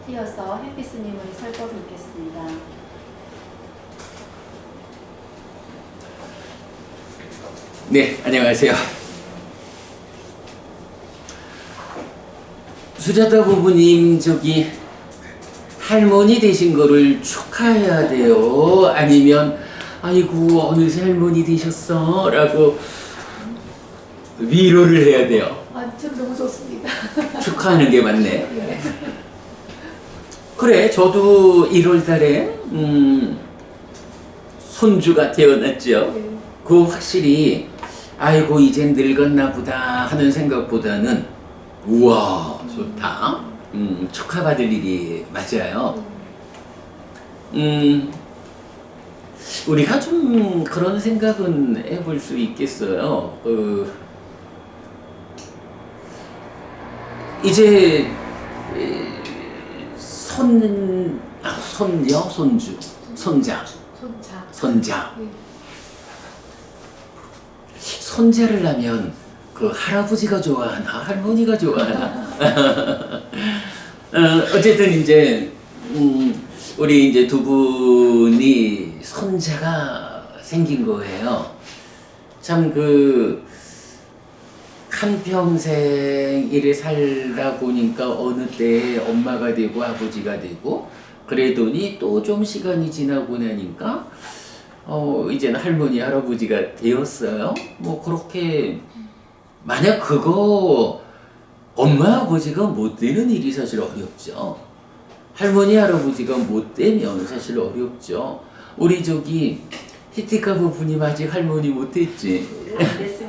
이어서 해피스님의 설법 읽겠습니다. 네, 안녕하세요. 수자다 부부님, 저기 할머니 되신 거를 축하해야 돼요? 아니면 아이고 어느새 할머니 되셨어? 라고 위로를 해야 돼요? 전 너무 좋습니다. 축하하는 게 맞네. 네. 그래, 저도 1월달에 손주가 태어났죠. 네. 그 확실히 아이고 이젠 늙었나 보다 하는 생각보다는 우와 좋다, 축하받을 일이 맞아요. 우리가 좀 그런 생각은 해볼 수 있겠어요. 이제 손녀, 손주, 손자, 선자. 네. 손자를 하면 그 할아버지가 좋아하나 할머니가 좋아하나 어쨌든 이제 우리 이제 두 분이 손자가 생긴 거예요. 참 한평생 이래 살다 보니까 어느 때에 엄마가 되고 아버지가 되고 그러더니 또 좀 시간이 지나고 나니까 이제는 할머니 할아버지가 되었어요. 뭐 그렇게 만약 그거 엄마 아버지가 못 되는 일이 사실 어렵죠. 할머니 할아버지가 못 되면 사실 어렵죠. 우리 저기 히티카 부부님 아직 할머니 못 됐지? 안 됐습니다.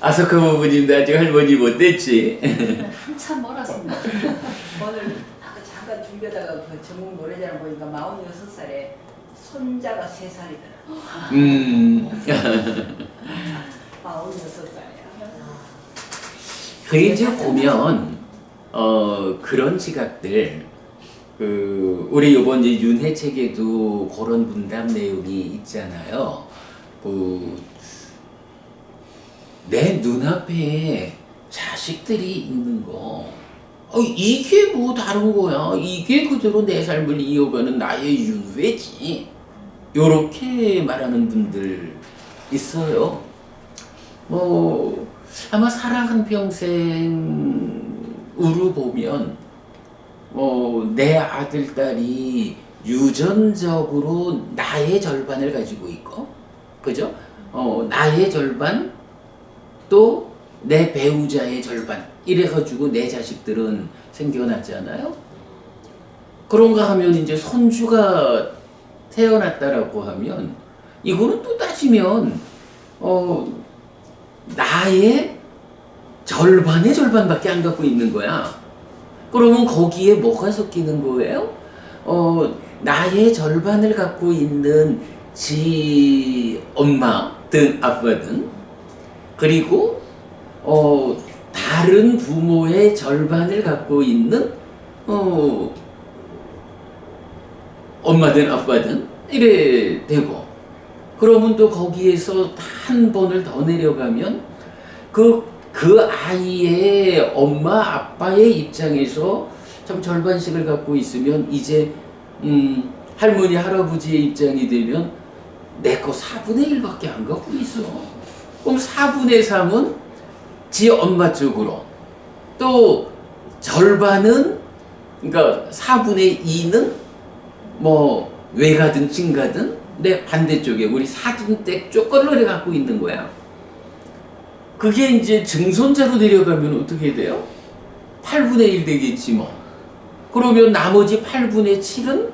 아소카 부부님도 아직 할머니 못 됐지? 한참 멀었습니다. 오늘 잠깐 준비하다가 그 전국 노래자랑 보니까 46살에 손자가 3살이더라. 46살이야. 그 이제 보면 그런 지각들 우리 요번 이제 윤회 책에도 그런 문답 내용이 있잖아요. 내 눈앞에 자식들이 있는 거 이게 뭐 다른 거야. 이게 그대로 내 삶을 이어가는 나의 윤회지. 요렇게 말하는 분들 있어요. 뭐 아마 살아 한평생으로 보면 내 아들, 딸이 유전적으로 나의 절반을 가지고 있고, 그죠? 나의 절반, 또 내 배우자의 절반, 이래가지고 내 자식들은 생겨났잖아요? 그런가 하면 이제 손주가 태어났다라고 하면, 이거는 또 따지면, 나의 절반의 절반밖에 안 갖고 있는 거야. 그러면 거기에 뭐가 섞이는 거예요? 나의 절반을 갖고 있는 지 엄마든 아빠든, 그리고 다른 부모의 절반을 갖고 있는 엄마든 아빠든 이래 되고, 그러면 또 거기에서 한 번을 더 내려가면 그 아이의 엄마 아빠의 입장에서 참 절반씩을 갖고 있으면 이제 할머니 할아버지의 입장이 되면 내 거 4분의 1밖에 안 갖고 있어. 그럼 4분의 3은 지 엄마 쪽으로, 또 절반은, 그러니까 4분의 2는 뭐 외가든 친가든 내 반대쪽에 우리 사돈댁 쪽 걸로 갖고 있는 거야. 그게 이제 증손자로 내려가면 어떻게 돼요? 8분의 1 되겠지 뭐. 그러면 나머지 8분의 7은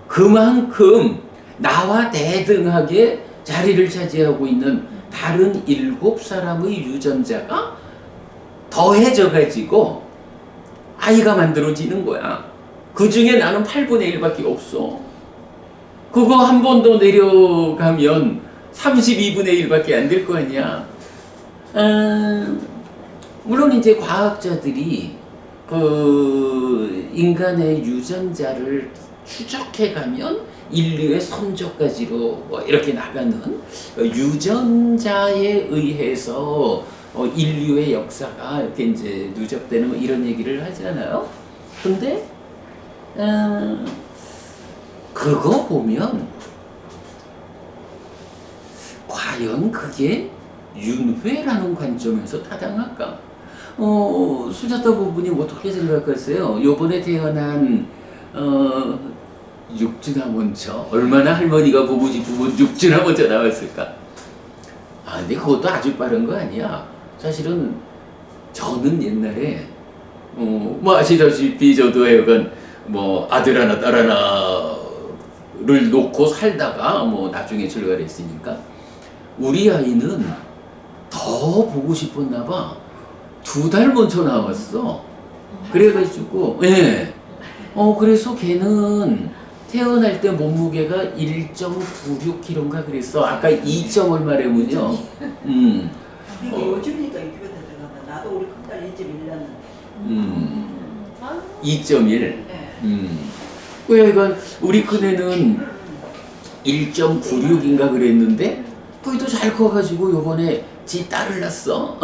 그만큼 나와 대등하게 자리를 차지하고 있는 다른 7사람의 유전자가 더해져 가지고 아이가 만들어지는 거야. 그 중에 나는 8분의 1밖에 없어. 그거 한 번 더 내려가면 32분의 1밖에 안 될 거 아니야. 물론 이제 과학자들이 인간의 유전자를 추적해 가면 인류의 선조까지로 뭐 이렇게 나가는 유전자에 의해서 인류의 역사가 이렇게 이제 누적되는 뭐 이런 얘기를 하잖아요. 근데 그거 보면 과연 그게 윤회라는 관점에서 타당할까? 수자타 부부님 어떻게 생각하세요? 요번에 태어난 육주나 먼저 얼마나 할머니가 보고 싶으면 육주나 먼저 나왔을까? 아 근데 그것도 아주 빠른 거 아니야. 사실은 저는 옛날에 뭐 아시다시피 저도 하여간 뭐 아들 하나 딸 하나를 놓고 살다가 뭐 나중에 출가했으니까 우리 아이는 더 보고 싶었나 봐. 2달 먼저 나왔어. 그래가지고 예. 그래서 걔는 태어날 때 몸무게가 1.96kg인가 그랬어. 아까 2점 얼마래면요. 이게 요즘이니까 이렇게 들어간다. 나도 우리 큰딸 1.1 낳았는데. 2.1. 네. 왜 이건 우리 큰애는 1.96인가 그랬는데 거기도 잘 커가지고 요번에 지 딸을 낳았어.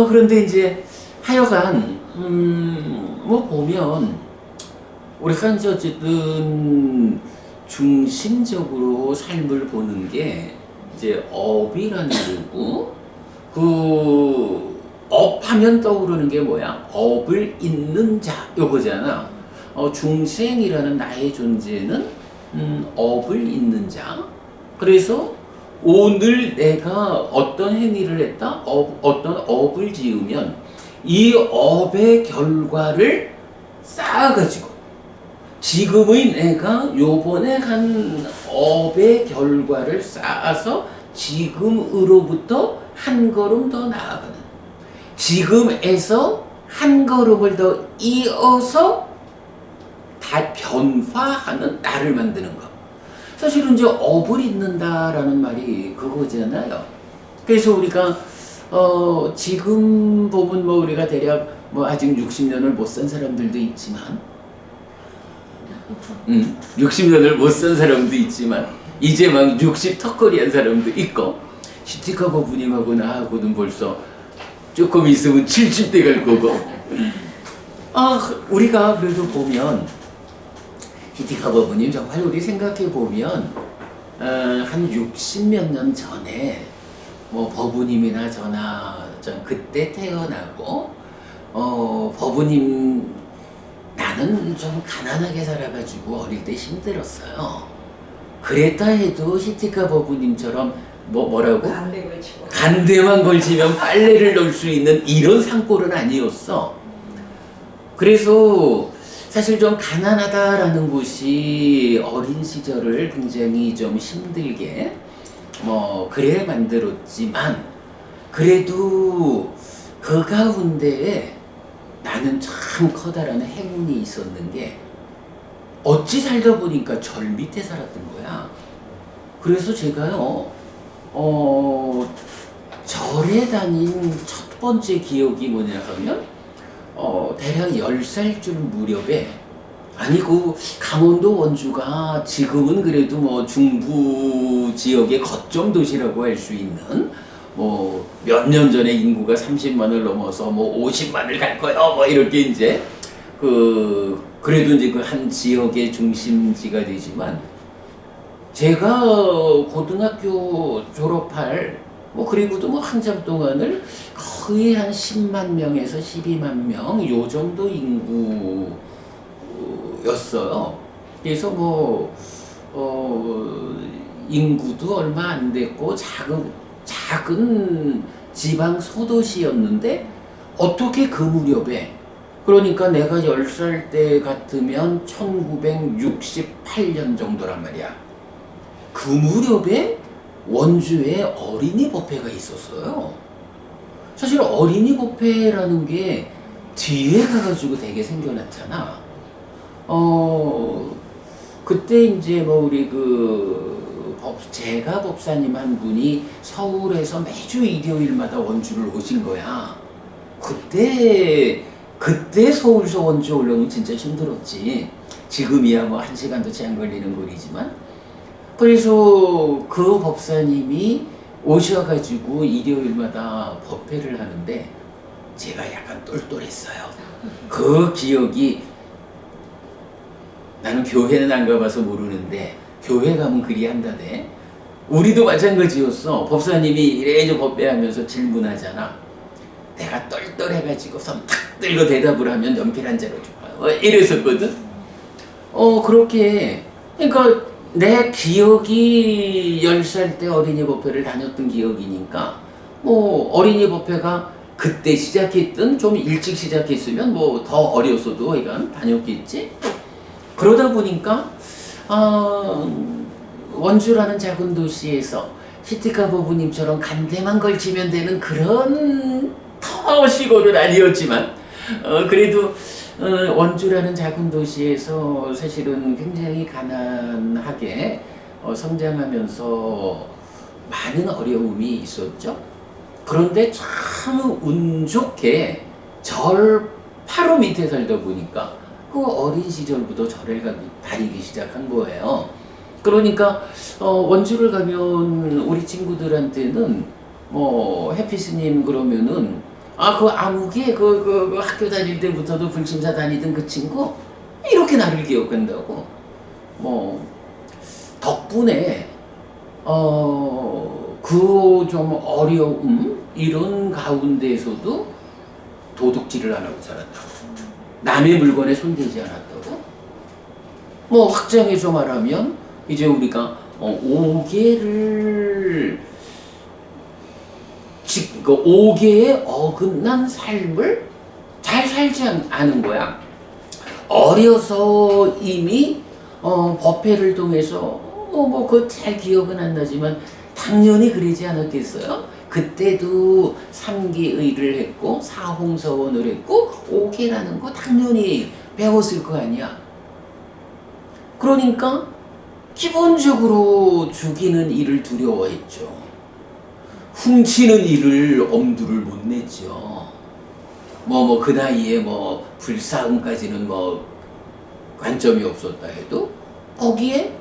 그런데 이제 하여간 뭐 보면 우리가 이제 어쨌든 중심적으로 삶을 보는 게 이제 업이라는 거고 그 업하면 떠오르는 게 뭐야? 업을 잇는 자 요거잖아. 중생이라는 나의 존재는 업을 잇는 자. 그래서 오늘 내가 어떤 행위를 했다, 어떤 업을 지으면 이 업의 결과를 쌓아가지고 지금의 내가 요번에 한 업의 결과를 쌓아서 지금으로부터 한 걸음 더 나아가는 지금에서 한 걸음을 더 이어서 다 변화하는 나를 만드는 것. 사실은 이제 업을 잇는다라는 말이 그거잖아요. 그래서 우리가 지금 보면 뭐 우리가 대략 뭐 아직 60년을 못 산 사람들도 있지만 60년을 못 산 사람도 있지만 이제 막 60 턱걸이 한 사람도 있고 시티카고 부님하고 나하고는 벌써 조금 있으면 70대 갈 거고 우리가 그래도 보면 히티카버 부님 정말 우리 생각해 보면 한 60몇 년 전에 뭐 버부님이나 저나 전 그때 태어나고 버부님 나는 좀 가난하게 살아가지고 어릴 때 힘들었어요. 그랬다 해도 히티카 버부님처럼 뭐라고? 간대만 걸치면 빨래를 넣을 수 있는 이런 산꼴은 아니었어. 그래서 사실 좀 가난하다라는 것이 어린 시절을 굉장히 좀 힘들게 그래 만들었지만 그래도 그 가운데에 나는 참 커다란 행운이 있었는 게 어찌 살다 보니까 절 밑에 살았던 거야. 그래서 제가요 절에 다닌 첫 번째 기억이 뭐냐 하면 대략 10살쯤 무렵에 그 강원도 원주가 지금은 그래도 뭐 중부 지역의 거점 도시라고 할 수 있는 몇 년 전에 인구가 30만을 넘어서 50만을 갈 거야 이렇게 이제 그래도 이제 그 한 지역의 중심지가 되지만 제가 고등학교 졸업할 그리고도 한참 동안을 거의 한 10만 명에서 12만 명 요 정도 인구였어요. 그래서 인구도 얼마 안 됐고 작은 지방 소도시였는데 어떻게 그 무렵에 그러니까 내가 10살 때 같으면 1968년 정도란 말이야. 그 무렵에 원주에 어린이 법회가 있었어요. 사실 어린이 법회라는 게 뒤에 가가지고 되게 생겨났잖아. 그때 이제 우리 제가 법사님 한 분이 서울에서 매주 일요일마다 원주를 오신 거야. 그때 서울서 원주 오려면 진짜 힘들었지. 지금이야 1시간도 채 안 걸리는 거리지만. 그래서 그 법사님이 오셔가지고 일요일마다 법회를 하는데 제가 약간 똘똘했어요. 그 기억이, 나는 교회는 안 가봐서 모르는데 교회 가면 그리 한다네. 우리도 마찬가지였어. 법사님이 이래저 법회하면서 질문하잖아. 내가 똘똘해가지고 손 탁 들고 대답을 하면 연필 한 자로 줘. 이랬었거든. 그렇게, 그러니까 내 기억이 10살 때 어린이 법회를 다녔던 기억이니까 뭐 어린이 법회가 그때 시작했든 좀 일찍 시작했으면 뭐 더 어렸어도 이건 다녔겠지. 그러다 보니까 원주라는 작은 도시에서 히티카 부부님처럼 간대만 걸치면 되는 그런 터 시골은 아니었지만 그래도 원주라는 작은 도시에서 사실은 굉장히 가난하게 성장하면서 많은 어려움이 있었죠. 그런데 참 운 좋게 절 바로 밑에 살다 보니까 그 어린 시절부터 절을 다니기 시작한 거예요. 그러니까 원주를 가면 우리 친구들한테는 뭐 해피스님 그러면은 그 아무개 그 학교 다닐 때부터도 불심사 다니던 그 친구 이렇게 나를 기억한다고. 뭐 덕분에 그 좀 어려움 이런 가운데에서도 도둑질을 안 하고 살았다고. 남의 물건에 손대지 않았다고. 뭐 확장해서 말하면 이제 우리가 5계를 5계에 어긋난 삶을 잘 살지 않은 거야. 어려서 이미 법회를 통해서 뭐 그거 잘 기억은 안 나지만 당연히 그러지 않았겠어요? 그때도 3기의를 했고 사홍서원을 했고 5계라는 거 당연히 배웠을 거 아니야. 그러니까 기본적으로 죽이는 일을 두려워했죠. 훔치는 일을 엄두를 못 냈죠. 그 나이에 불싸움까지는 관점이 없었다 해도 거기에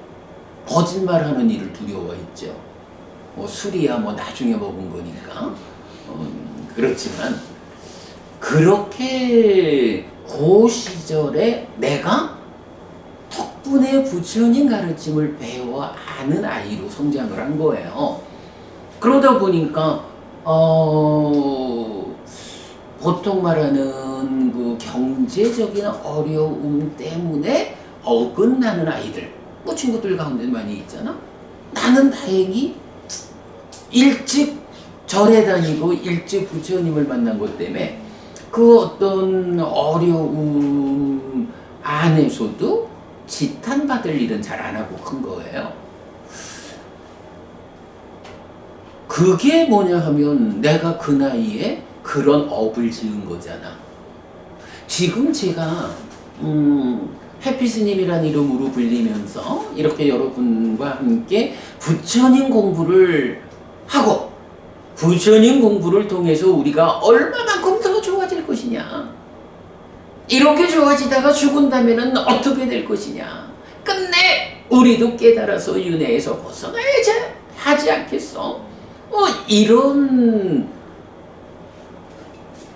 거짓말하는 일을 두려워했죠. 술이야 나중에 먹은 거니까. 그렇지만 그렇게 그 시절에 내가 덕분에 부처님 가르침을 배워 아는 아이로 성장을 한 거예요. 그러다 보니까 보통 말하는 그 경제적인 어려움 때문에 어긋나는 아이들, 친구들 가운데 많이 있잖아. 나는 다행히 일찍 절에 다니고 일찍 부처님을 만난 것 때문에 그 어떤 어려움 안에서도 지탄받을 일은 잘 안 하고 큰 거예요. 그게 뭐냐 하면 내가 그 나이에 그런 업을 지은 거잖아. 지금 제가 해피스님이란 이름으로 불리면서 이렇게 여러분과 함께 부처님 공부를 하고 부처님 공부를 통해서 우리가 얼마만큼 더 좋아질 것이냐, 이렇게 좋아지다가 죽은다면 어떻게 될 것이냐, 끝내 우리도 깨달아서 윤회에서 벗어나야지 하지 않겠어? 이런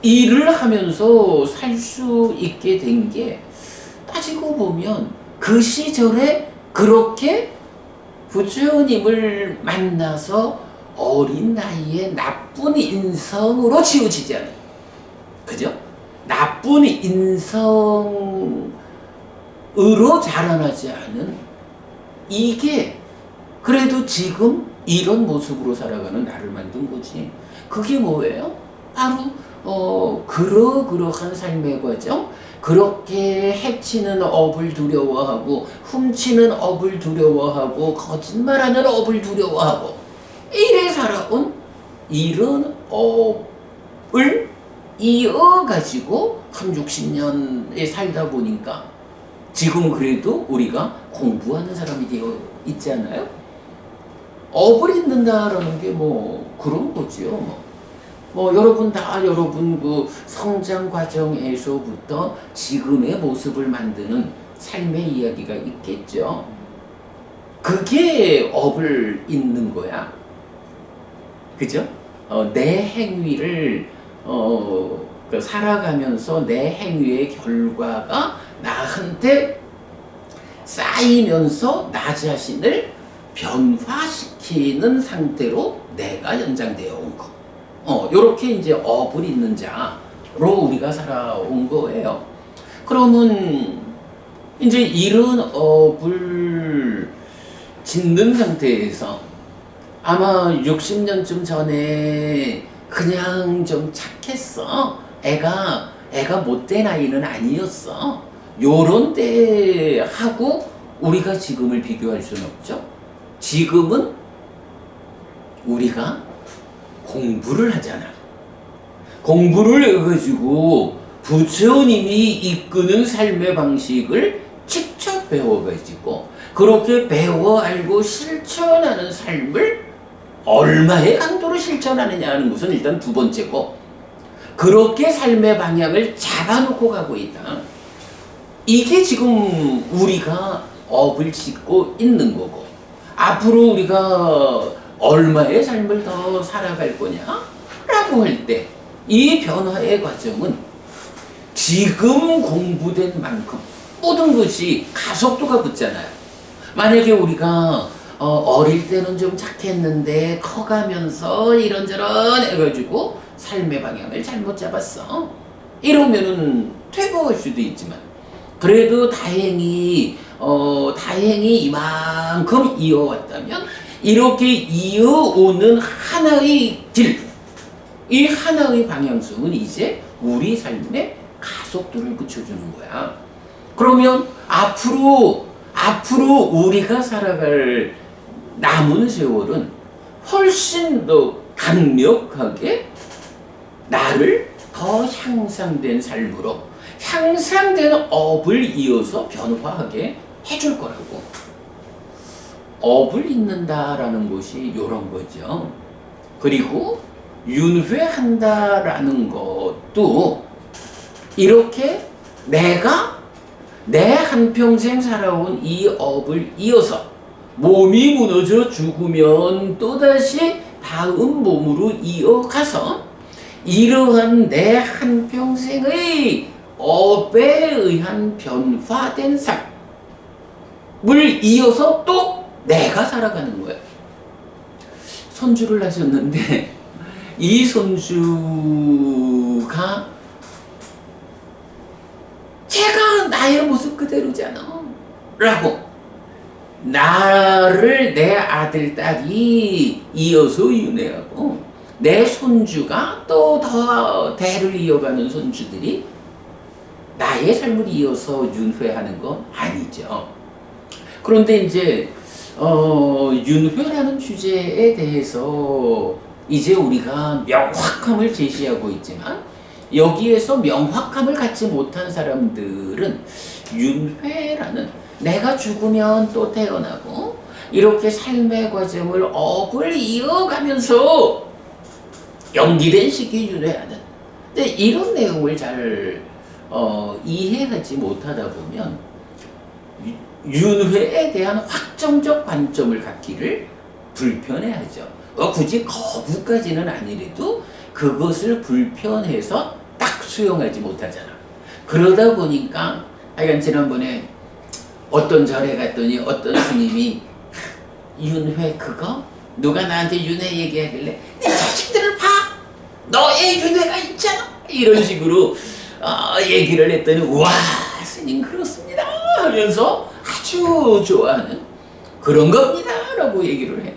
일을 하면서 살 수 있게 된 게 따지고 보면 그 시절에 그렇게 부처님을 만나서 어린 나이에 나쁜 인성으로 치우치지 않아요. 그죠? 나쁜 인성으로 자라나지 않은 이게 그래도 지금 이런 모습으로 살아가는 나를 만든 거지. 그게 뭐예요? 바로 그러한 삶의 과정, 그렇게 해치는 업을 두려워하고 훔치는 업을 두려워하고 거짓말하는 업을 두려워하고 이래 살아온 이런 업을 이어가지고 한 60년에 살다 보니까 지금 그래도 우리가 공부하는 사람이 되어 있잖아요. 업을 잇는다라는 게 그런 거죠. 여러분 그 성장 과정에서부터 지금의 모습을 만드는 삶의 이야기가 있겠죠. 그게 업을 잇는 거야. 그죠? 내 행위를 살아가면서 내 행위의 결과가 나한테 쌓이면서 나 자신을 변화시키는 상태로 내가 연장되어 온 거. 요렇게 이제 업을 있는 자로 우리가 살아온 거예요. 그러면 이제 이런 업을 짓는 상태에서 아마 60년쯤 전에 그냥 좀 착했어. 애가 못된 아이는 아니었어. 요런 때하고 우리가 지금을 비교할 수는 없죠. 지금은 우리가 공부를 하잖아. 공부를 해가지고 부처님이 이끄는 삶의 방식을 직접 배워가지고 그렇게 배워 알고 실천하는 삶을 얼마의 강도로 실천하느냐 하는 것은 일단 두 번째고, 그렇게 삶의 방향을 잡아놓고 가고 있다. 이게 지금 우리가 업을 짓고 있는 거고, 앞으로 우리가 얼마의 삶을 더 살아갈 거냐라고 할 때 이 변화의 과정은 지금 공부된 만큼 모든 것이 가속도가 붙잖아요. 만약에 우리가 어릴 때는 좀 착했는데 커가면서 이런저런 해가지고 삶의 방향을 잘못 잡았어. 이러면은 퇴보할 수도 있지만, 그래도 다행히 이만큼 이어왔다면 이렇게 이어오는 하나의 길, 이 하나의 방향성은 이제 우리 삶에 가속도를 붙여주는 거야. 그러면 앞으로 우리가 살아갈 남은 세월은 훨씬 더 강력하게 나를 더 향상된 삶으로, 향상된 업을 이어서 변화하게 해줄 거라고. 업을 잇는다라는 것이 이런 거죠. 그리고 윤회한다라는 것도 이렇게 내가 내 한평생 살아온 이 업을 이어서 몸이 무너져 죽으면 또다시 다음 몸으로 이어가서 이러한 내 한평생의 업에 의한 변화된 삶을 이어서 또 내가 살아가는 거예요. 손주를 하셨는데 이 손주가 제가 나의 모습 그대로잖아 라고 나를 내 아들, 딸이 이어서 윤회하고 내 손주가 또 더 대를 이어가는 손주들이 나의 삶을 이어서 윤회하는 건 아니죠. 그런데 이제 윤회라는 주제에 대해서 이제 우리가 명확함을 제시하고 있지만, 여기에서 명확함을 갖지 못한 사람들은 윤회라는 내가 죽으면 또 태어나고 이렇게 삶의 과정을 업을 이어가면서 연기된 시기 윤회하는, 근데 이런 내용을 잘 이해하지 못하다 보면 윤회에 대한 확정적 관점을 갖기를 불편해하죠. 굳이 거부까지는 아니래도 그것을 불편해서 딱 수용하지 못하잖아. 그러다 보니까 하여간 지난번에 어떤 절에 갔더니 어떤 스님이 윤회 그거? 누가 나한테 윤회 얘기하길래 내 자식들을 봐! 너의 윤회가 있잖아! 이런 식으로 얘기를 했더니 와 스님 그렇습니다 하면서 아주 좋아하는 그런 겁니다 라고 얘기를 해.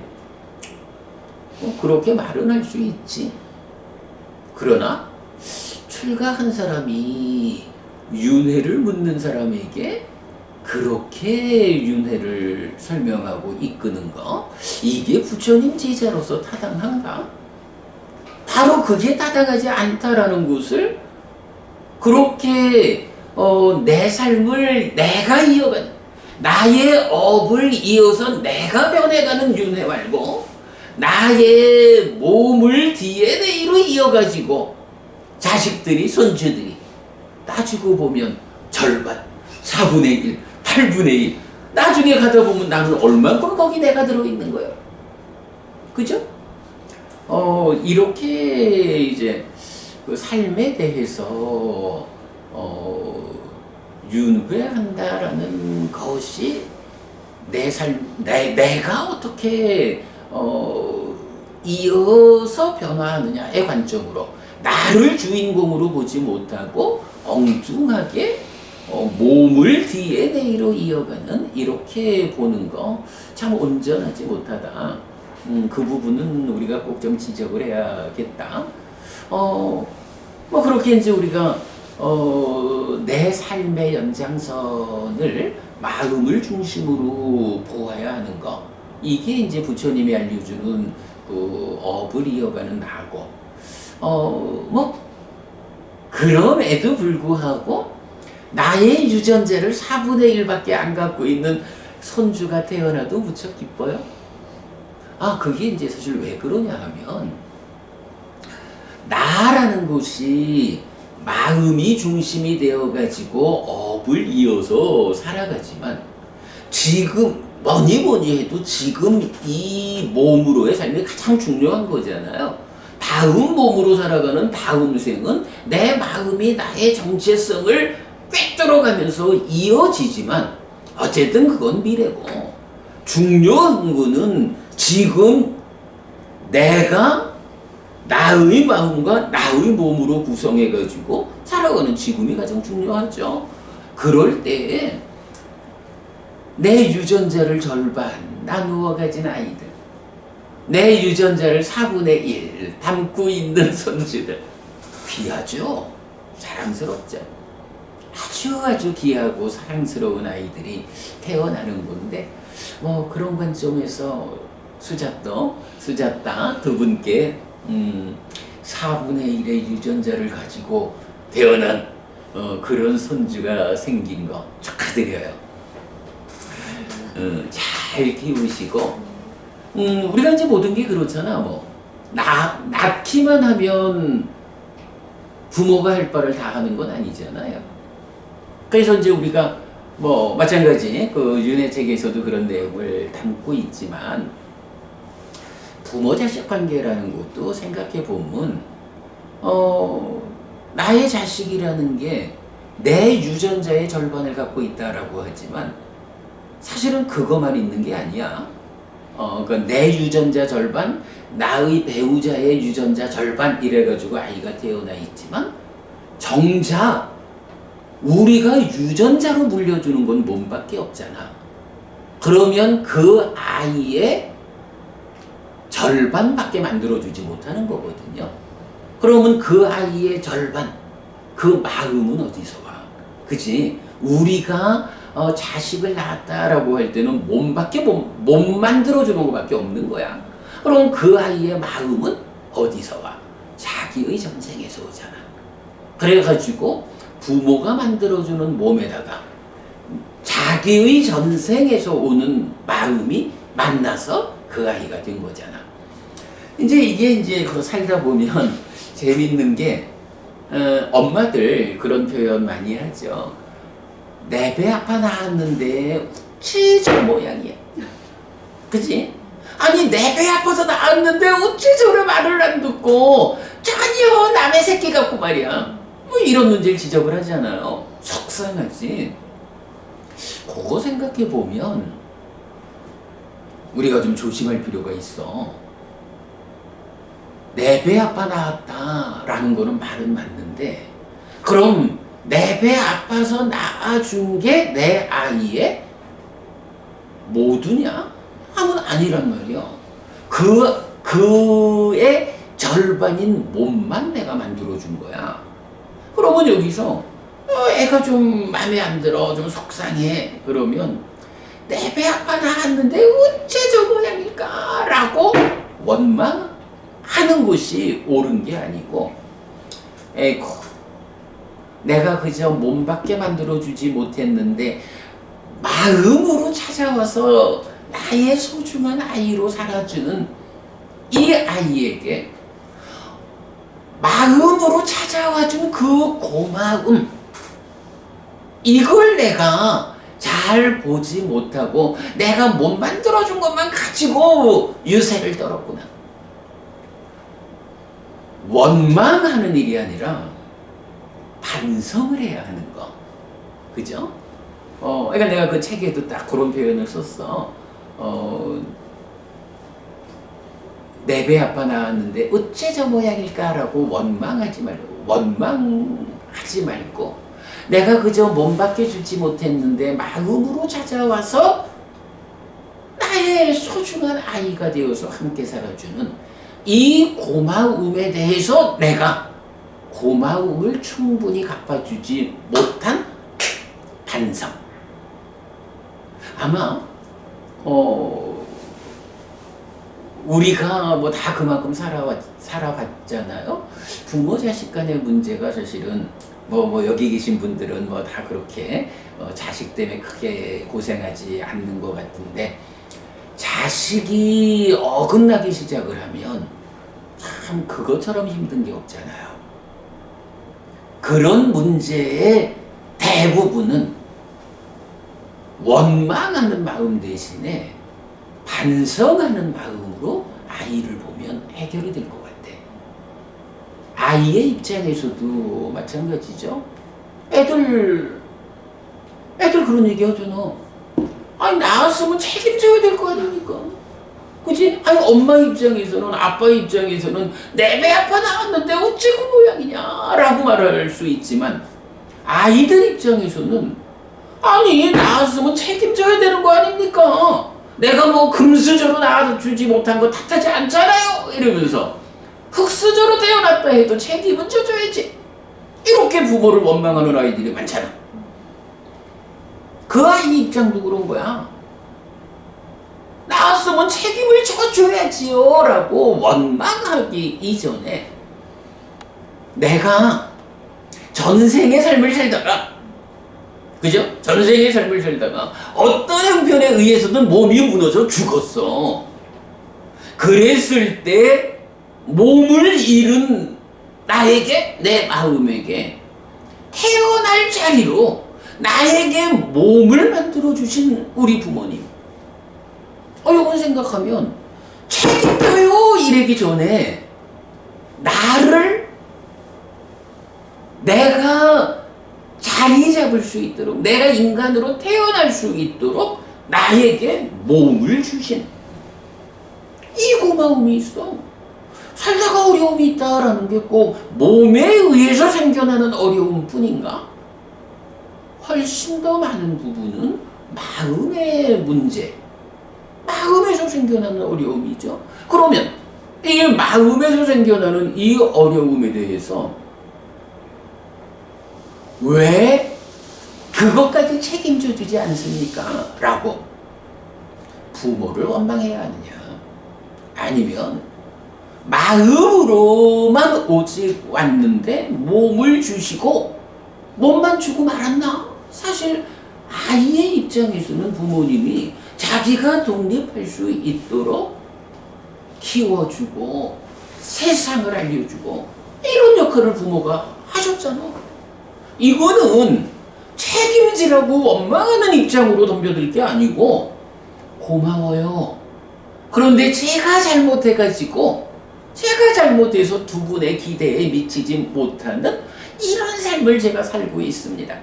그렇게 말은 할 수 있지. 그러나 출가한 사람이 윤회를 묻는 사람에게 그렇게 윤회를 설명하고 이끄는 거, 이게 부처님 제자로서 타당한가? 바로 그게 타당하지 않다라는 것을 그렇게 내 삶을 내가 이어가는, 나의 업을 이어서 내가 변해가는 윤회 말고 나의 몸을 DNA로 이어가지고 자식들이, 손주들이 따지고 보면 절반, 4분의 1, 8분의 1 나중에 가다 보면 나는 얼만큼 거기 내가 들어있는 거예요. 그죠? 이렇게 이제 그 삶에 대해서 윤회한다라는 것이 내가 어떻게 이어서 변화하느냐의 관점으로 나를 주인공으로 보지 못하고 엉뚱하게 몸을 DNA로 이어가는 이렇게 보는 거 참 온전하지 못하다. 그 부분은 우리가 꼭 좀 지적을 해야겠다. 뭐 그렇게 이제 우리가 내 삶의 연장선을 마음을 중심으로 보아야 하는 거. 이게 이제 부처님이 알려주는 그 업을 이어가는 나고. 뭐 그럼에도 불구하고 나의 유전자를 4분의 1밖에 안 갖고 있는 손주가 태어나도 무척 기뻐요. 그게 이제 사실 왜 그러냐 하면 나라는 것이 마음이 중심이 되어가지고 업을 이어서 살아가지만 지금 뭐니 해도 지금 이 몸으로의 삶이 가장 중요한 거잖아요. 다음 몸으로 살아가는 다음 생은 내 마음이 나의 정체성을 꿰뚫어가면서 이어지지만 어쨌든 그건 미래고 중요한 거는 지금 내가 나의 마음과 나의 몸으로 구성해가지고 살아가는 지금이 가장 중요하죠. 그럴 때에 내 유전자를 절반 나누어 가진 아이들, 내 유전자를 4분의 1 담고 있는 손주들, 귀하죠? 사랑스럽죠? 아주 귀하고 사랑스러운 아이들이 태어나는 건데 뭐 그런 관점에서 수잡다 두 분께 4분의 1의 유전자를 가지고 태어난 그런 손주가 생긴 거 축하드려요. 잘 키우시고 우리가 이제 모든 게 그렇잖아. 뭐 낳기만 하면 부모가 할 바를 다 하는 건 아니잖아요. 그래서 이제 우리가 뭐 마찬가지 그 윤회책에서도 그런 내용을 담고 있지만 부모 자식 관계라는 것도 생각해 보면 나의 자식이라는 게 내 유전자의 절반을 갖고 있다라고 하지만 사실은 그것만 있는 게 아니야. 그러니까 내 유전자 절반, 나의 배우자의 유전자 절반 이래가지고 아이가 태어나 있지만 정작 우리가 유전자로 물려주는 건 몸밖에 없잖아. 그러면 그 아이의 절반밖에 만들어주지 못하는 거거든요. 그러면 그 아이의 절반, 그 마음은 어디서 와? 그치? 우리가 자식을 낳았다라고 할 때는 몸 만들어주는 것밖에 없는 거야. 그럼 그 아이의 마음은 어디서 와? 자기의 전생에서 오잖아. 그래가지고 부모가 만들어주는 몸에다가 자기의 전생에서 오는 마음이 만나서 그 아이가 된 거잖아. 이게 이제 그 살다 보면 재밌는 게 엄마들 그런 표현 많이 하죠. 내 배 아파 낳았는데 어찌 저 모양이야. 그치? 아니 내 배 아파서 낳았는데 어찌 저래 말을 안 듣고 전혀 남의 새끼 같고 말이야. 뭐 이런 문제를 지적을 하잖아요. 속상하지. 그거 생각해 보면 우리가 좀 조심할 필요가 있어. 내 배 아파 낳았다라는 거는 말은 맞는데 그럼 내 배 아파서 낳아준 게 내 아이의 모두냐? 하면 아니란 말이야. 그의 절반인 몸만 내가 만들어준 거야. 그러면 여기서 애가 좀 마음에 안 들어, 좀 속상해. 그러면 내 배 아파 낳았는데 어째 저 모양일까? 라고 원망하는 것이 옳은 게 아니고 에이구 내가 그저 몸밖에 만들어주지 못했는데 마음으로 찾아와서 나의 소중한 아이로 살아주는 이 아이에게 마음으로 찾아와준 그 고마움, 이걸 내가 잘 보지 못하고 내가 못 만들어준 것만 가지고 유세를 떨었구나. 원망하는 일이 아니라 반성을 해야 하는 거. 그죠? 그러니까 내가 그 책에도 딱 그런 표현을 썼어. 내 배 아파 나왔는데 어째 저 모양일까라고 원망하지 말고 내가 그저 몸밖에 주지 못했는데 마음으로 찾아와서 나의 소중한 아이가 되어서 함께 살아주는 이 고마움에 대해서 내가 고마움을 충분히 갚아주지 못한 반성. 아마 우리가 뭐 다 그만큼 살아봤잖아요. 부모 자식 간의 문제가 사실은 뭐 여기 계신 분들은 뭐 다 그렇게 자식 때문에 크게 고생하지 않는 것 같은데, 자식이 어긋나기 시작을 하면 참 그것처럼 힘든 게 없잖아요. 그런 문제의 대부분은 원망하는 마음 대신에 반성하는 마음으로 아이를 보면 해결이 될 것 같아. 아이의 입장에서도 마찬가지죠. 애들 그런 얘기 하잖아. 아니, 낳았으면 책임져야 될 거 아닙니까? 그치? 아니, 엄마 입장에서는, 아빠 입장에서는 내 배 아파 나왔는데 어째 그 모양이냐 라고 말할 수 있지만, 아이들 입장에서는 아니, 낳았으면 책임져야 되는 거 아닙니까? 내가 뭐 금수저로 낳아주지 못한 거 탓하지 않잖아요 이러면서 흙수저로 태어났다 해도 책임은 져줘야지, 이렇게 부모를 원망하는 아이들이 많잖아. 그 아이 입장도 그런 거야. 낳았으면 책임을 져줘야지요 라고 원망하기 이전에 내가 전생의 삶을 살다가, 그죠? 전생의 삶을 살다가 어떤 형편에 의해서든 몸이 무너져 죽었어. 그랬을 때 몸을 잃은 나에게, 내 마음에게 태어날 자리로 나에게 몸을 만들어주신 우리 부모님, 이건 생각하면 책임져요 이러기 전에 나를, 내가 자리 잡을 수 있도록, 내가 인간으로 태어날 수 있도록 나에게 몸을 주신 이 고마움이 있어. 살다가 어려움이 있다라는 게 꼭 몸에 의해서 생겨나는 어려움 뿐인가? 훨씬 더 많은 부분은 마음의 문제, 마음에서 생겨나는 어려움이죠. 그러면 이 마음에서 생겨나는 이 어려움에 대해서 왜 그것까지 책임져 주지 않습니까? 라고 부모를 원망해야 하느냐? 아니면 마음으로만 오직 왔는데 몸을 주시고 몸만 주고 말았나? 사실 아이의 입장에서는 부모님이 자기가 독립할 수 있도록 키워주고 세상을 알려주고 이런 역할을 부모가 하셨잖아. 이거는 책임지라고 원망하는 입장으로 덤벼들 게 아니고, 고마워요. 그런데 제가 잘못해가지고, 제가 잘못해서 두 분의 기대에 미치지 못하는 이런 삶을 제가 살고 있습니다.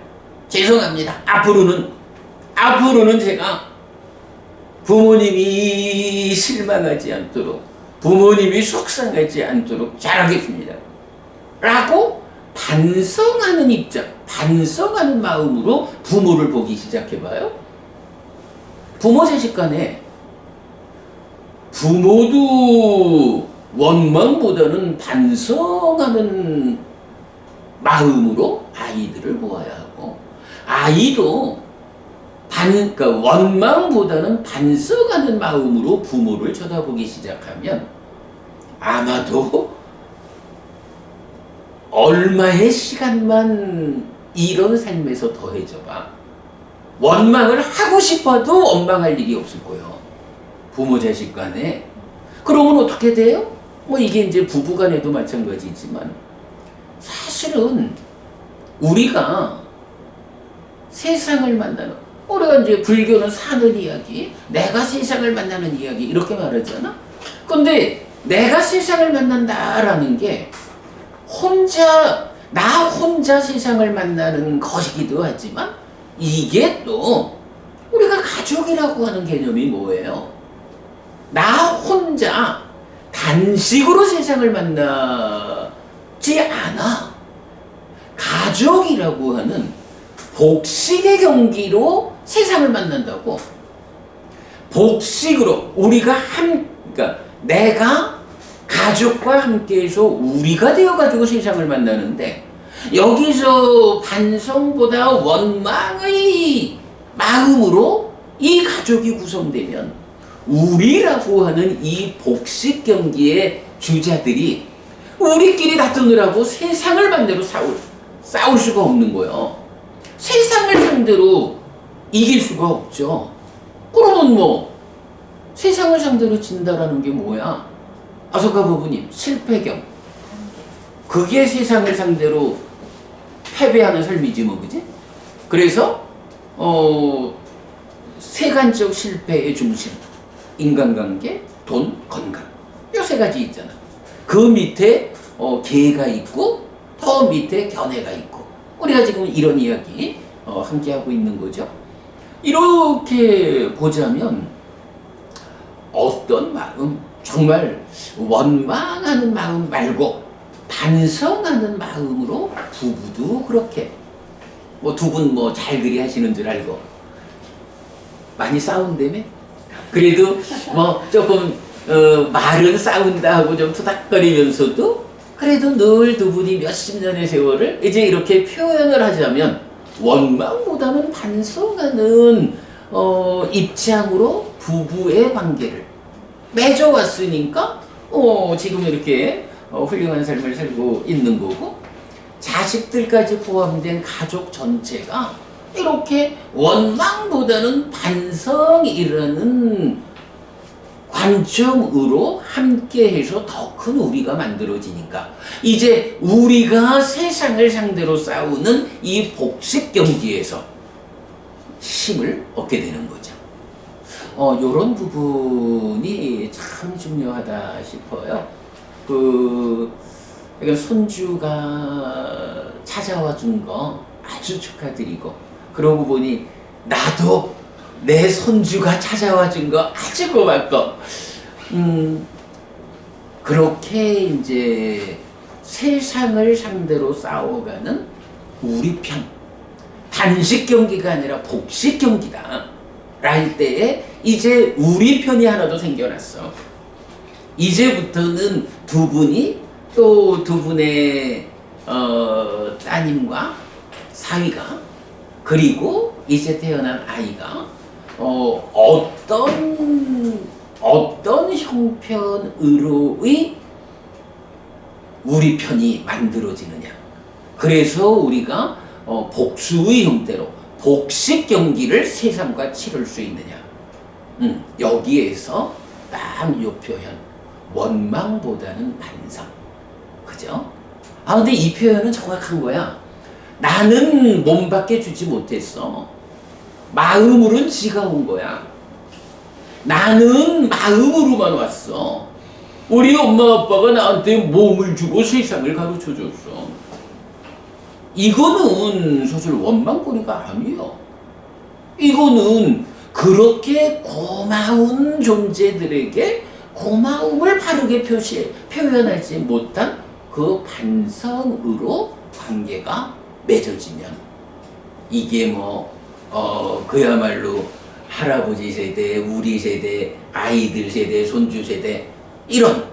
죄송합니다. 앞으로는 제가 부모님이 실망하지 않도록, 부모님이 속상하지 않도록 잘하겠습니다. 라고 반성하는 입장, 반성하는 마음으로 부모를 보기 시작해봐요. 부모 자식 간에 부모도 원망보다는 반성하는 마음으로 아이들을 보아야 하고, 아이도 그러니까 원망보다는 반성하는 마음으로 부모를 쳐다보기 시작하면 아마도 얼마의 시간만 이런 삶에서 더해져봐 원망을 하고 싶어도 원망할 일이 없을 거예요. 부모 자식 간에. 그러면 어떻게 돼요? 뭐 이게 이제 부부 간에도 마찬가지지만, 사실은 우리가 세상을 만나는, 우리가 이제 불교는 사는 이야기, 내가 세상을 만나는 이야기 이렇게 말하잖아. 근데 내가 세상을 만난다라는 게 나 혼자 세상을 만나는 것이기도 하지만 이게 또 우리가 가족이라고 하는 개념이 뭐예요? 나 혼자 단식으로 세상을 만나지 않아. 가족이라고 하는 복식의 경기로 세상을 만난다고. 복식으로 그러니까 내가 가족과 함께해서 우리가 되어가지고 세상을 만나는데 여기서 반성보다 원망의 마음으로 이 가족이 구성되면 우리라고 하는 이 복식 경기의 주자들이 우리끼리 다투느라고 세상을 반대로 싸울 수가 없는 거예요. 세상을 상대로 이길 수가 없죠. 그러면 뭐 세상을 상대로 진다라는 게 뭐야? 아소카 부부님 실패경. 그게 세상을 상대로 패배하는 삶이지 뭐, 그지? 그래서 세간적 실패의 중심, 인간관계, 돈, 건강, 요 세 가지 있잖아. 그 밑에 계가 있고 더 밑에 견해가 있고 우리가 지금 이런 이야기 함께 하고 있는 거죠. 이렇게 보자면 어떤 마음, 정말 원망하는 마음 말고 반성하는 마음으로 부부도 그렇게 뭐 두 분 뭐 잘 그리 하시는 줄 알고 많이 싸운다며? 그래도 뭐 조금 말은 싸운다 하고 좀 투닥거리면서도 그래도 늘 두 분이 몇십 년의 세월을 이제 이렇게 표현을 하자면 원망보다는 반성하는 입장으로 부부의 관계를 맺어왔으니까 지금 이렇게 훌륭한 삶을 살고 있는 거고 자식들까지 포함된 가족 전체가 이렇게 원망보다는 반성이라는 관점으로 함께해서 더 큰 우리가 만들어지니까 이제 우리가 세상을 상대로 싸우는 이 복식 경기에서 힘을 얻게 되는 거죠. 요런 부분이 참 중요하다 싶어요. 그러니까 손주가 찾아와 준 거 아주 축하드리고 그러고 보니 나도 내 손주가 찾아와 준 거 아주 고맙고 그렇게 이제 세상을 상대로 싸워가는 우리 편 단식 경기가 아니라 복식 경기다 랄 때에 이제 우리 편이 하나 더 생겨났어. 이제부터는 두 분이 또 두 분의 따님과 사위가 그리고 이제 태어난 아이가 어떤 형편으로의 우리 편이 만들어지느냐. 그래서 우리가 복수의 형태로 복식 경기를 세상과 치를 수 있느냐. 여기에서 딱 요 표현 원망보다는 반성. 그죠? 근데 이 표현은 정확한 거야. 나는 몸밖에 주지 못했어. 마음으로는 지가 온 거야. 나는 마음으로만 왔어. 우리 엄마 아빠가 나한테 몸을 주고 세상을 가르쳐 줬어. 이거는 사실 원망거리가 아니에요. 이거는 그렇게 고마운 존재들에게 고마움을 바르게 표현하지 못한 그 반성으로 관계가 맺어지면 이게 그야말로 할아버지 세대, 우리 세대, 아이들 세대, 손주 세대 이런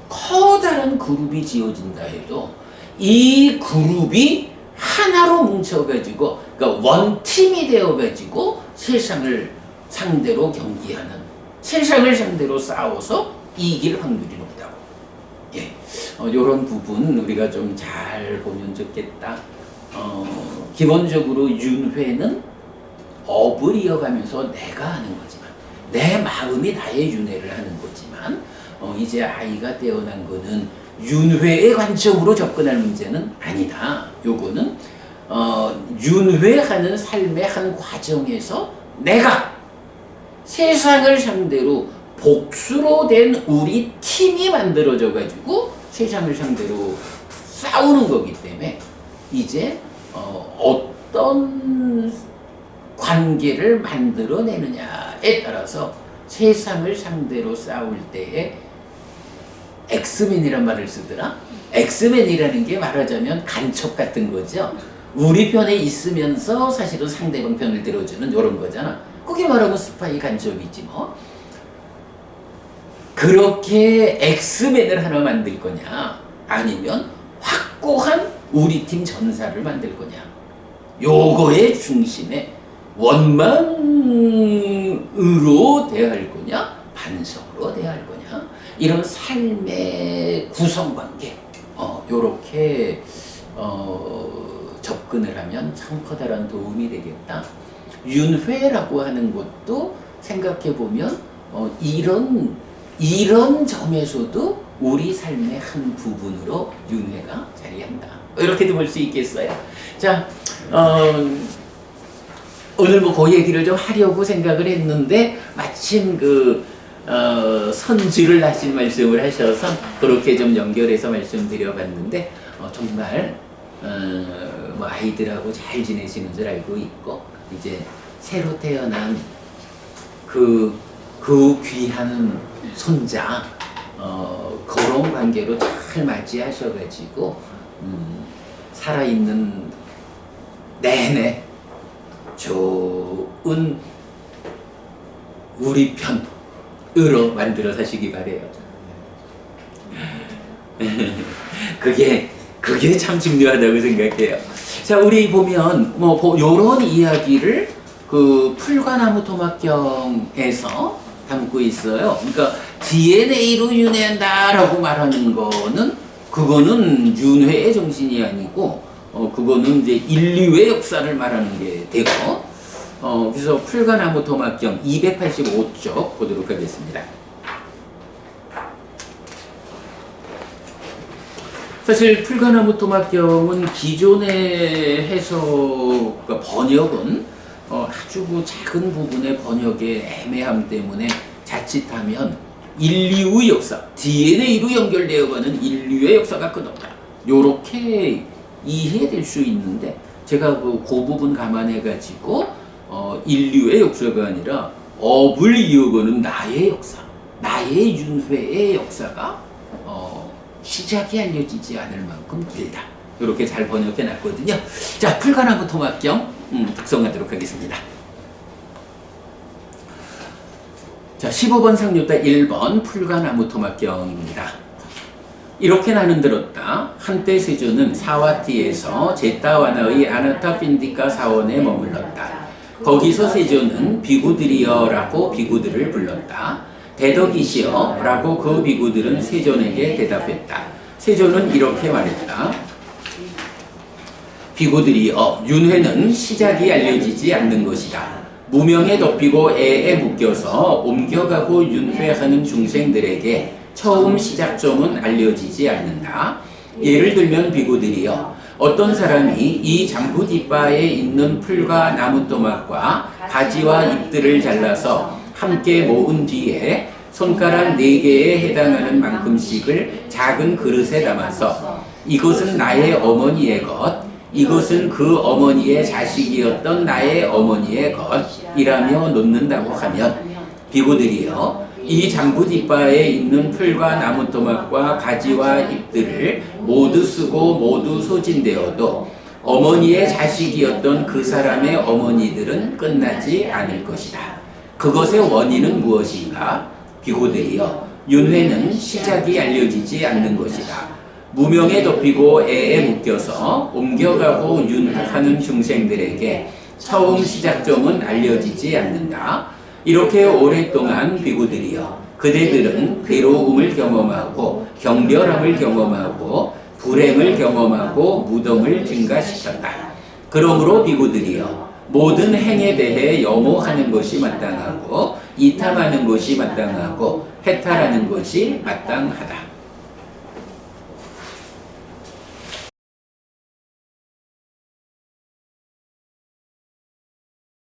커다란 그룹이 지어진다 해도 이 그룹이 하나로 뭉쳐가지고 그러니까 원팀이 되어가지고 세상을 상대로 경기하는 세상을 상대로 싸워서 이길 확률이 높다고. 이런 부분 우리가 좀 잘 보면 좋겠다. 기본적으로 윤회는 업을 이어가면서 내가 하는 거지만 내 마음이 나의 윤회를 하는 거지만 이제 아이가 태어난 거는 윤회의 관점으로 접근할 문제는 아니다. 요거는 윤회하는 삶의 한 과정에서 내가 세상을 상대로 복수로 된 우리 팀이 만들어져 가지고 세상을 상대로 싸우는 거기 때문에 이제 어떤 관계를 만들어내느냐에 따라서 세상을 상대로 싸울 때에 엑스맨이란 말을 쓰더라. 엑스맨이라는 게 말하자면 간첩 같은 거죠. 우리 편에 있으면서 사실은 상대방 편을 들어주는 이런 거잖아. 그게 말하면 스파이 간첩이지 뭐. 그렇게 엑스맨을 하나 만들 거냐, 아니면 확고한 우리 팀 전사를 만들 거냐. 요거의 중심에 원망으로 대할 거냐, 반성으로 대할 거냐, 이런 삶의 구성관계, 요렇게 접근을 하면 참 커다란 도움이 되겠다. 윤회라고 하는 것도 생각해 보면 이런 점에서도 우리 삶의 한 부분으로 윤회가 자리한다. 이렇게도 볼 수 있겠어요. 자, 오늘 뭐 그 얘기를 좀 하려고 생각을 했는데 마침 선주를 하신 말씀을 하셔서 그렇게 좀 연결해서 말씀드려봤는데 정말 뭐 아이들하고 잘 지내시는 줄 알고 있고 이제 새로 태어난 그 귀한 손자 그런 관계로 잘 맞이하셔가지고 살아있는 내내 좋은 우리 편으로 만들어 사시기 바래요. 그게 참 중요하다고 생각해요. 자, 우리 보면 뭐 요런 이야기를 그 풀과나무 토막경에서 담고 있어요. 그러니까 DNA로 윤회한다라고 말하는 거는 그거는 윤회의 정신이 아니고 그거는 이제 인류의 역사를 말하는 게 되고 그래서 풀과나무 토막경 285쪽 보도록 하겠습니다. 사실 풀과나무 토막경은 기존의 해석과 번역은 아주 작은 부분의 번역의 애매함 때문에 자칫하면 인류의 역사, DNA로 연결되어가는 인류의 역사가 끝없다. 요렇게 이해될 수 있는데 제가 그 부분 감안해가지고 인류의 역사가 아니라 업을 이어가는 나의 역사, 나의 윤회의 역사가 시작이 알려지지 않을 만큼 길다. 이렇게 잘 번역해 놨거든요. 자, 풀과나무 토막경 독송하도록 하겠습니다. 자, 15번 상류따 1번 풀과나무 토막경입니다. 이렇게 나는 들었다. 한때 세조는 사와티에서 제타와나의 아나타핀디카 사원에 머물렀다. 거기서 세조는 비구들이여라고 비구들을 불렀다. 대덕이시여라고 그 비구들은 세존에게 대답했다. 세조는 이렇게 말했다. 비구들이여, 윤회는 시작이 알려지지 않는 것이다. 무명에 덮이고 애에 묶여서 옮겨가고 윤회하는 중생들에게 처음 시작점은 알려지지 않는다. 예를 들면 비구들이여, 어떤 사람이 이 장부뒷바에 있는 풀과 나무토막과 가지와 잎들을 잘라서 함께 모은 뒤에 손가락 4개에 해당하는 만큼씩을 작은 그릇에 담아서 이것은 나의 어머니의 것, 이것은 그 어머니의 자식이었던 나의 어머니의 것이라며 놓는다고 하면, 비구들이여, 이 장부뒷바에 있는 풀과 나무토막과 가지와 잎들을 모두 쓰고 모두 소진되어도 어머니의 자식이었던 그 사람의 어머니들은 끝나지 않을 것이다. 그것의 원인은 무엇인가? 비구들이여, 윤회는 시작이 알려지지 않는 것이다. 무명에 덮이고 애에 묶여서 옮겨가고 윤하는 중생들에게 처음 시작점은 알려지지 않는다. 이렇게 오랫동안 비구들이여, 그대들은 괴로움을 경험하고 경멸함을 경험하고 불행을 경험하고 무덤을 증가시켰다. 그러므로 비구들이여, 모든 행에 대해 염호하는 것이 마땅하고 이탐하는 것이 마땅하고 해탈하는 것이 마땅하다.